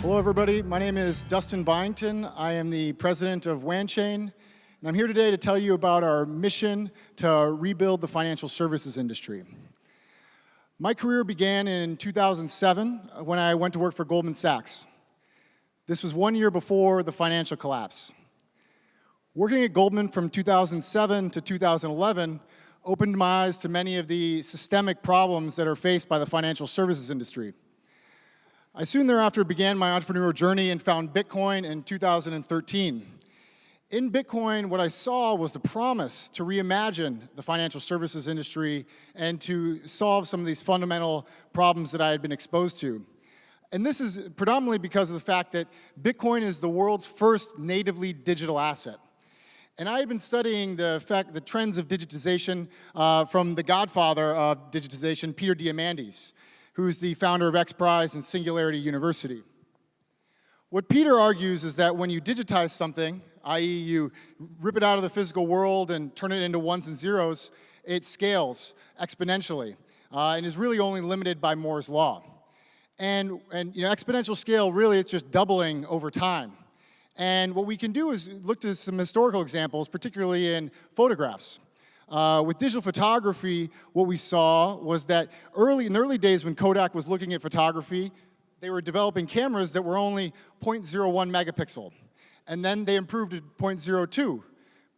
Hello, everybody. My name is Dustin Byington. I am the president of Wanchain, and I'm here today to tell you about our mission to rebuild the financial services industry. My career began in 2007 when I went to work for Goldman Sachs. This was 1 year before the financial collapse. Working at Goldman from 2007 to 2011 opened my eyes to many of the systemic problems that are faced by the financial services industry. I soon thereafter began my entrepreneurial journey and found Bitcoin in 2013. In Bitcoin, what I saw was the promise to reimagine the financial services industry and to solve some of these fundamental problems that I had been exposed to. And this is predominantly because of the fact that Bitcoin is the world's first natively digital asset. And I had been studying the trends of digitization from the godfather of digitization, Peter Diamandis, who's the founder of XPRIZE and Singularity University. What Peter argues is that when you digitize something, i.e. you rip it out of the physical world and turn it into ones and zeros, it scales exponentially and is really only limited by Moore's law. And exponential scale, really, it's just doubling over time. And what we can do is look to some historical examples, particularly in photographs. With digital photography, what we saw was that in the early days when Kodak was looking at photography, they were developing cameras that were only 0.01 megapixel. And then they improved to 0.02,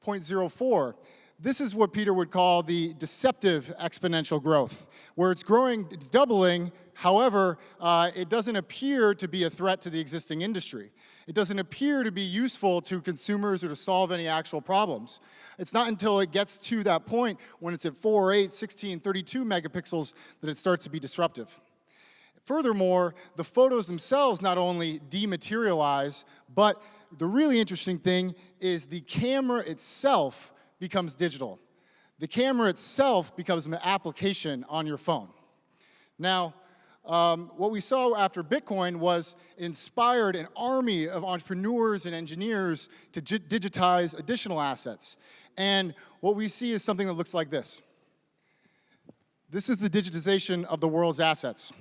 0.04. This is what Peter would call the deceptive exponential growth, where it's growing, it's doubling, however, it doesn't appear to be a threat to the existing industry. It doesn't appear to be useful to consumers or to solve any actual problems. It's not until it gets to that point when it's at 4, 8, 16, 32 megapixels that it starts to be disruptive. Furthermore, the photos themselves not only dematerialize, but the really interesting thing is the camera itself becomes digital. The camera itself becomes an application on your phone. Now, what we saw after Bitcoin was it inspired an army of entrepreneurs and engineers to digitize additional assets. And what we see is something that looks like this. This is the digitization of the world's assets.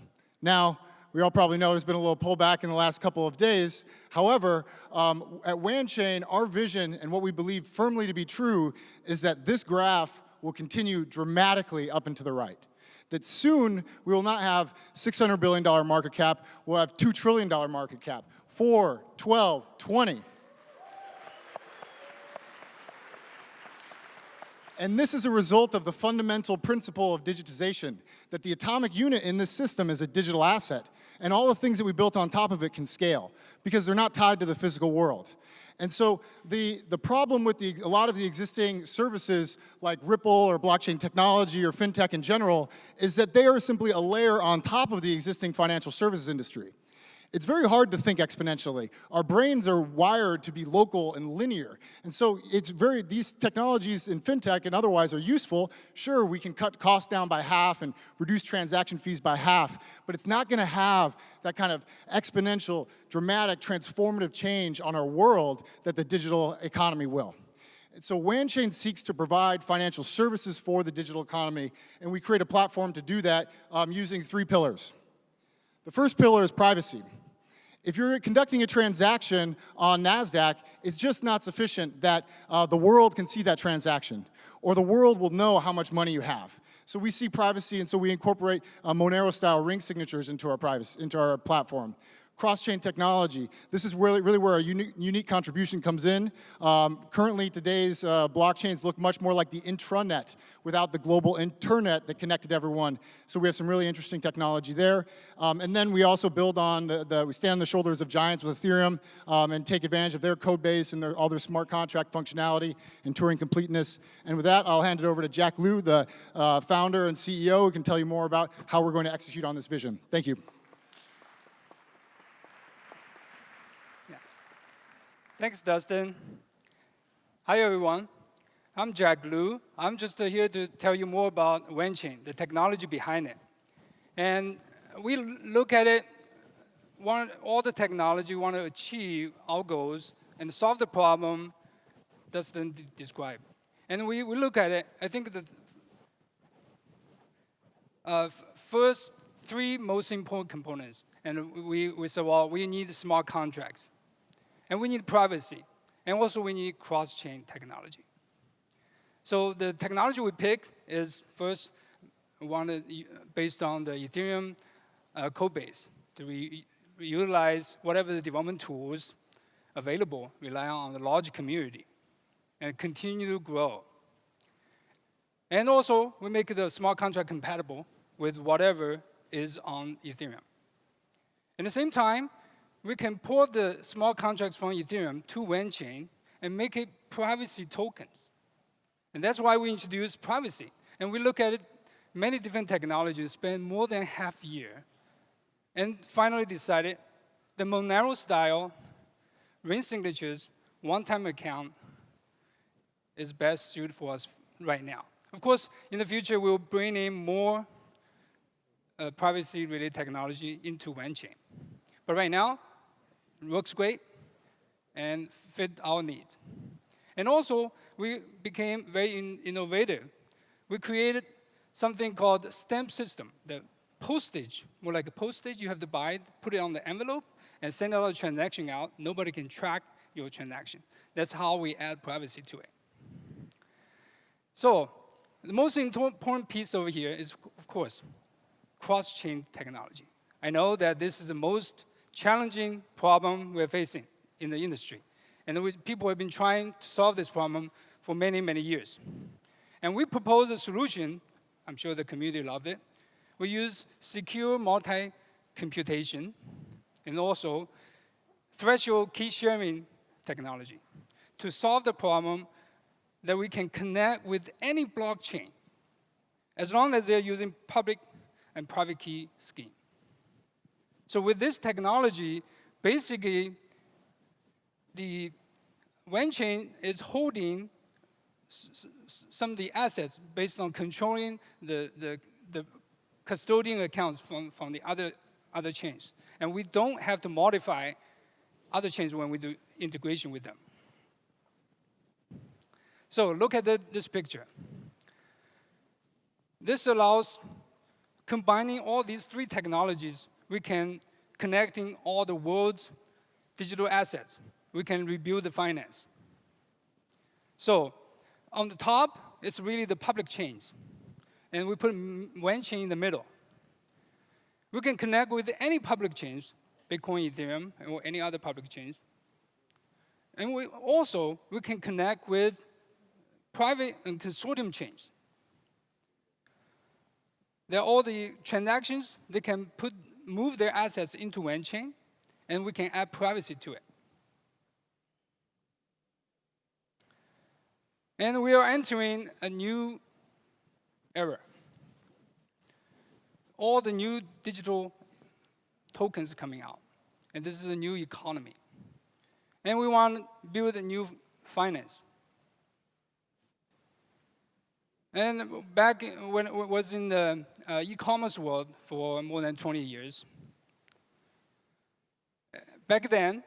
Now, we all probably know there's been a little pullback in the last couple of days. However, at Wanchain, our vision and what we believe firmly to be true is that this graph will continue dramatically up and to the right. That soon we will not have $600 billion market cap, we'll have $2 trillion market cap, 4, 12, 20. And this is a result of the fundamental principle of digitization, that the atomic unit in this system is a digital asset, and all the things that we built on top of it can scale, because they're not tied to the physical world. And so the problem with a lot of the existing services like Ripple or blockchain technology or fintech in general is that they are simply a layer on top of the existing financial services industry. It's very hard to think exponentially. Our brains are wired to be local and linear. And so these technologies in fintech and otherwise are useful. Sure, we can cut costs down by half and reduce transaction fees by half, but it's not gonna have that kind of exponential, dramatic, transformative change on our world that the digital economy will. And so Wanchain seeks to provide financial services for the digital economy, and we create a platform to do that using 3 pillars. The first pillar is privacy. If you're conducting a transaction on NASDAQ, it's just not sufficient that the world can see that transaction, or the world will know how much money you have. So we see privacy, and so we incorporate Monero-style ring signatures into our platform. Cross-chain technology. This is really where our unique contribution comes in. Currently, today's blockchains look much more like the intranet without the global internet that connected everyone. So we have some really interesting technology there. And then we also build on, we stand on the shoulders of giants with Ethereum and take advantage of their code base and all their smart contract functionality and Turing completeness. And with that, I'll hand it over to Jack Liu, the founder and CEO, who can tell you more about how we're going to execute on this vision. Thank you. Thanks, Dustin. Hi, everyone. I'm Jack Liu. I'm just here to tell you more about Wanchain, the technology behind it. And we look at it, all the technology we want to achieve our goals and solve the problem Dustin described. And we look at it, I think the first three most important components. And we said, well, we need smart contracts. And we need privacy. And also we need cross-chain technology. So the technology we picked is first based on the Ethereum code base to utilize whatever the development tools available, rely on the large community, and continue to grow. And also, we make the smart contract compatible with whatever is on Ethereum. At the same time, we can port the smart contracts from Ethereum to Wanchain and make it privacy tokens. And that's why we introduced privacy. And we look at it, many different technologies, spend more than half a year, and finally decided the Monero style, ring signatures, one-time account is best suited for us right now. Of course, in the future, we'll bring in more privacy-related technology into Wanchain. But right now, it works great and fit our needs. And also, we became very innovative. We created something called stamp system. The postage, more like a postage, you have to buy it, put it on the envelope, and send out a transaction out. Nobody can track your transaction. That's how we add privacy to it. So the most important piece over here is, of course, cross-chain technology. I know that this is the most challenging problem we're facing in the industry. And people have been trying to solve this problem for many, many years. And we propose a solution. I'm sure the community loved it. We use secure multi-computation and also threshold key sharing technology to solve the problem that we can connect with any blockchain as long as they're using public and private key scheme. So with this technology, basically, the Wanchain is holding some of the assets based on controlling the custodian accounts from the other chains. And we don't have to modify other chains when we do integration with them. So look at this picture. This allows combining all these three technologies. We can connecting all the world's digital assets. We can rebuild the finance. So on the top, it's really the public chains. And we put Wanchain in the middle. We can connect with any public chains, Bitcoin, Ethereum, or any other public chains. And we can connect with private and consortium chains. There are all the transactions, they can move their assets into Wanchain, and we can add privacy to it. And we are entering a new era. All the new digital tokens coming out. And this is a new economy. And we want to build a new finance. And back when it was in the e-commerce world for more than 20 years, back then,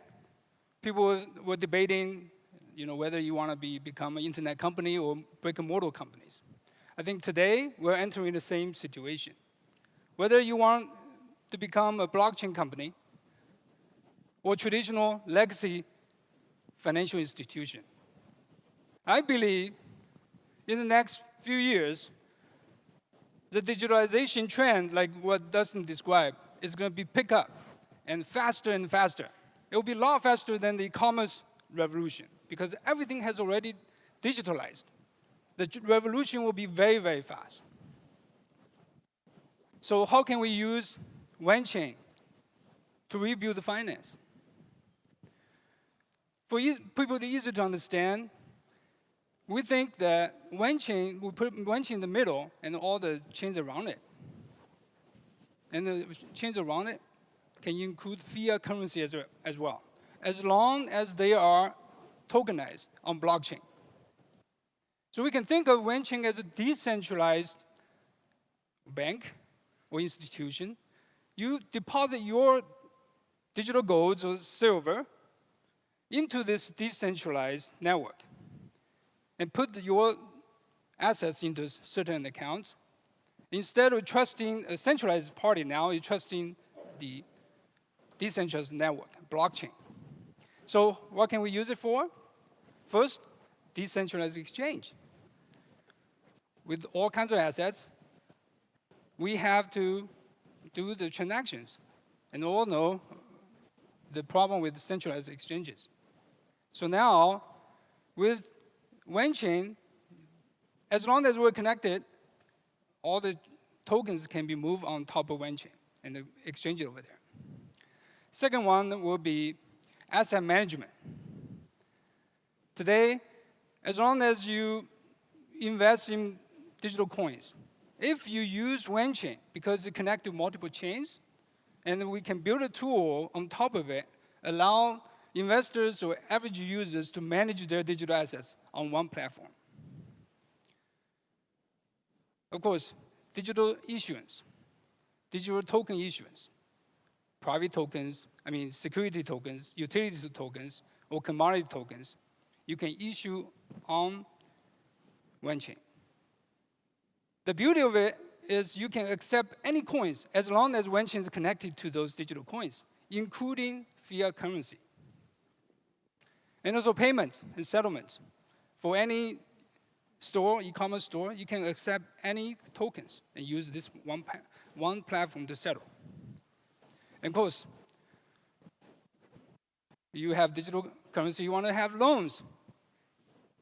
people were debating whether you want to become an internet company or brick-and-mortar companies. I think today, we're entering the same situation. Whether you want to become a blockchain company or traditional legacy financial institution. I believe in the next few years, the digitalization trend, like what Dustin described, is going to be pick up and faster. It will be a lot faster than the e-commerce revolution because everything has already digitalized. The revolution will be very, very fast. So how can we use Wanchain to rebuild the finance? For people to easy to understand, we think that Wanchain, we put Wanchain in the middle and all the chains around it. And the chains around it can include fiat currency as well, as long as they are tokenized on blockchain. So we can think of Wanchain as a decentralized bank or institution. You deposit your digital gold or silver into this decentralized network and put your assets into certain accounts, Instead of trusting a centralized party, now you're trusting the decentralized network, blockchain. So what can we use it for? First, decentralized exchange. With all kinds of assets, we have to do the transactions. And we all know the problem with centralized exchanges. So now, with Wanchain, as long as we're connected, all the tokens can be moved on top of Wanchain and exchange it over there. Second one will be asset management. Today, as long as you invest in digital coins, if you use Wanchain, because it connects to multiple chains, and we can build a tool on top of it, allow investors or average users to manage their digital assets on one platform. Of course, digital issuance, digital token issuance, private tokens, security tokens, utility tokens, or commodity tokens, you can issue on Wanchain. The beauty of it is you can accept any coins as long as Wanchain is connected to those digital coins, including fiat currency. And also payments and settlements. For any store, e-commerce store, you can accept any tokens and use this one platform to settle. And of course, you have digital currency, you want to have loans.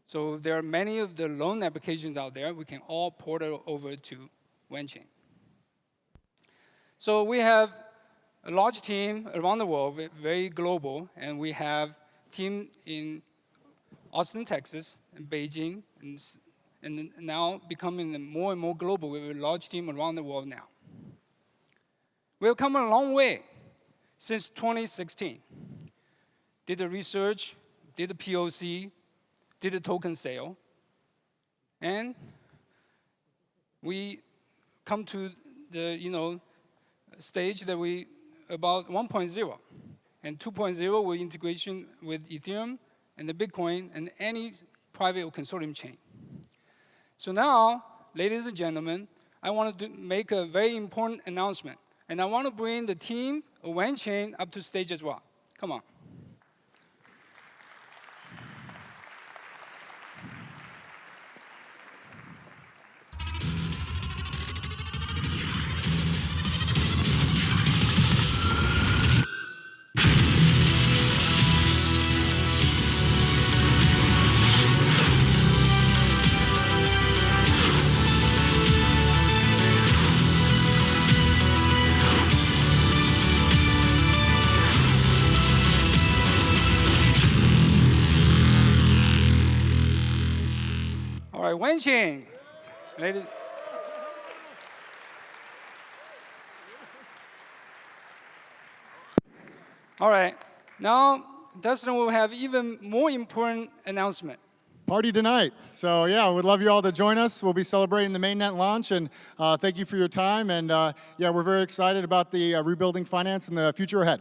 So there are many of the loan applications out there. We can all port it over to Wanchain. So we have a large team around the world, very global, and we have a team in Austin, Texas, and Beijing, and now becoming more and more global. We have a large team around the world now. We have come a long way since 2016. Did the research, did the POC, did a token sale, and we come to the stage that we about 1.0, and 2.0 with integration with Ethereum and the Bitcoin and any private or consortium chain. So now, ladies and gentlemen, I want to make a very important announcement, and I want to bring the team of Wanchain up to stage as well. Come on. All right, Wanchain. Ladies. All right, now Dustin will have even more important announcement. Party tonight. So yeah, we'd love you all to join us. We'll be celebrating the mainnet launch, and thank you for your time. And yeah, we're very excited about the rebuilding finance and the future ahead.